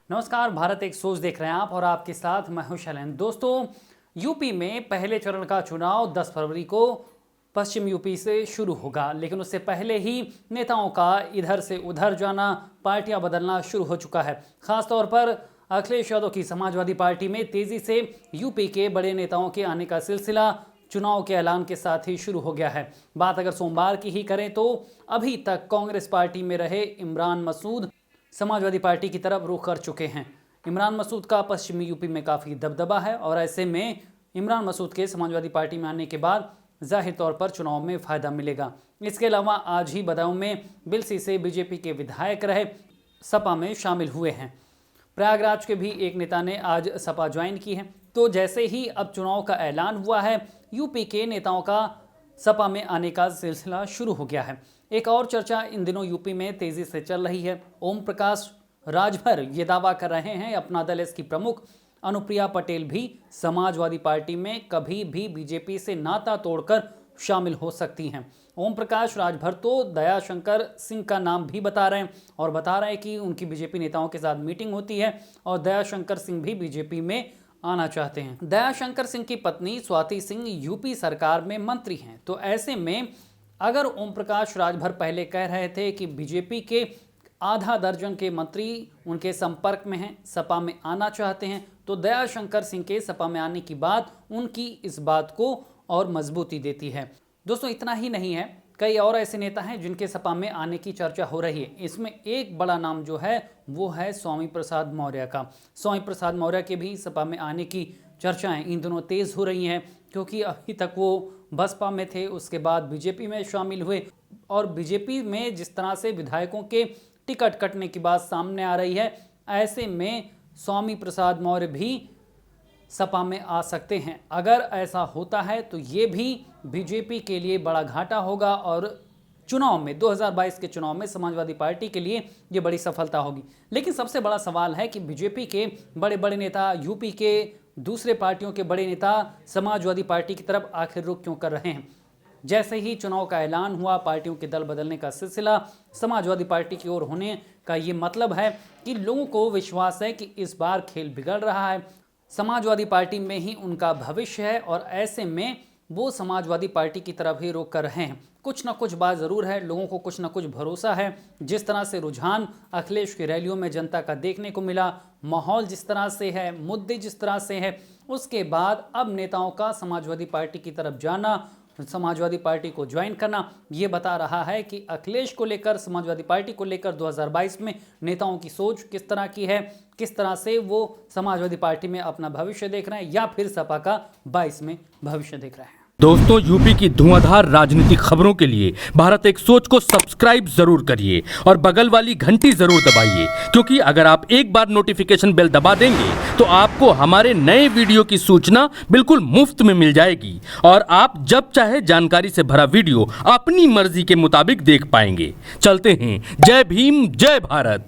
नमस्कार, भारत एक सोच देख रहे हैं आप और आपके साथ मैं हूं शैलेंद्र। दोस्तों, यूपी में पहले चरण का चुनाव 10 फरवरी को पश्चिम यूपी से शुरू होगा, लेकिन उससे पहले ही नेताओं का इधर से उधर जाना, पार्टियां बदलना शुरू हो चुका है। खासतौर पर अखिलेश यादव की समाजवादी पार्टी में तेजी से यूपी के बड़े नेताओं के आने का सिलसिला चुनाव के ऐलान के साथ ही शुरू हो गया है। बात अगर सोमवार की ही करें तो अभी तक कांग्रेस पार्टी में रहे इमरान मसूद समाजवादी पार्टी की तरफ रुख कर चुके हैं। इमरान मसूद का पश्चिमी यूपी में काफ़ी दबदबा है और ऐसे में इमरान मसूद के समाजवादी पार्टी में आने के बाद जाहिर तौर पर चुनाव में फ़ायदा मिलेगा। इसके अलावा आज ही बदायूं में बिलसी से बीजेपी के विधायक रहे सपा में शामिल हुए हैं। प्रयागराज के भी एक नेता ने आज सपा ज्वाइन की है। तो जैसे ही अब चुनाव का ऐलान हुआ है, यूपी के नेताओं का सपा में आने का सिलसिला शुरू हो गया है। एक और चर्चा इन दिनों यूपी में तेजी से चल रही है। ओम प्रकाश राजभर ये दावा कर रहे हैं अपना दल एस की प्रमुख अनुप्रिया पटेल भी समाजवादी पार्टी में कभी भी बीजेपी से नाता तोड़कर शामिल हो सकती हैं। ओम प्रकाश राजभर तो दयाशंकर सिंह का नाम भी बता रहे हैं और बता रहे हैं कि उनकी बीजेपी नेताओं के साथ मीटिंग होती है और दयाशंकर सिंह भी बीजेपी में आना चाहते हैं। दयाशंकर सिंह की पत्नी स्वाति सिंह यूपी सरकार में मंत्री हैं। तो ऐसे में अगर ओम प्रकाश राजभर पहले कह रहे थे कि बीजेपी के आधा दर्जन के मंत्री उनके संपर्क में हैं, सपा में आना चाहते हैं, तो दयाशंकर सिंह के सपा में आने की बात उनकी इस बात को और मजबूती देती है। दोस्तों, इतना ही नहीं है, कई और ऐसे नेता हैं जिनके सपा में आने की चर्चा हो रही है। इसमें एक बड़ा नाम जो है वो है स्वामी प्रसाद मौर्य का। स्वामी प्रसाद मौर्य के भी सपा में आने की चर्चाएं इन दोनों तेज हो रही हैं, क्योंकि अभी तक वो बसपा में थे, उसके बाद बीजेपी में शामिल हुए और बीजेपी में जिस तरह से विधायकों के टिकट कटने की बात सामने आ रही है, ऐसे में स्वामी प्रसाद मौर्य भी सपा में आ सकते हैं। अगर ऐसा होता है तो ये भी बीजेपी के लिए बड़ा घाटा होगा और चुनाव में 2022 के चुनाव में समाजवादी पार्टी के लिए ये बड़ी सफलता होगी। लेकिन सबसे बड़ा सवाल है कि बीजेपी के बड़े बड़े नेता, यूपी के दूसरे पार्टियों के बड़े नेता समाजवादी पार्टी की तरफ आखिर रुख क्यों कर रहे हैं। जैसे ही चुनाव का ऐलान हुआ, पार्टियों के दल बदलने का सिलसिला समाजवादी पार्टी की ओर होने का ये मतलब है कि लोगों को विश्वास है कि इस बार खेल बिगड़ रहा है, समाजवादी पार्टी में ही उनका भविष्य है और ऐसे में वो समाजवादी पार्टी की तरफ ही रुख कर रहे हैं। कुछ ना कुछ बात ज़रूर है, लोगों को कुछ ना कुछ भरोसा है। जिस तरह से रुझान अखिलेश की रैलियों में जनता का देखने को मिला, माहौल जिस तरह से है, मुद्दे जिस तरह से है, उसके बाद अब नेताओं का समाजवादी पार्टी की तरफ जाना, समाजवादी पार्टी को ज्वाइन करना, ये बता रहा है कि अखिलेश को लेकर, समाजवादी पार्टी को लेकर 2022 में नेताओं की सोच किस तरह की है, किस तरह से वो समाजवादी पार्टी में अपना भविष्य देख रहे हैं या फिर सपा का 22 में भविष्य देख रहे हैं। दोस्तों, यूपी की धुआंधार राजनीतिक खबरों के लिए भारत एक सोच को सब्सक्राइब जरूर करिए और बगल वाली घंटी जरूर दबाइए, क्योंकि अगर आप एक बार नोटिफिकेशन बेल दबा देंगे तो आपको हमारे नए वीडियो की सूचना बिल्कुल मुफ्त में मिल जाएगी और आप जब चाहे जानकारी से भरा वीडियो अपनी मर्जी के मुताबिक देख पाएंगे। चलते हैं, जय भीम, जय भारत।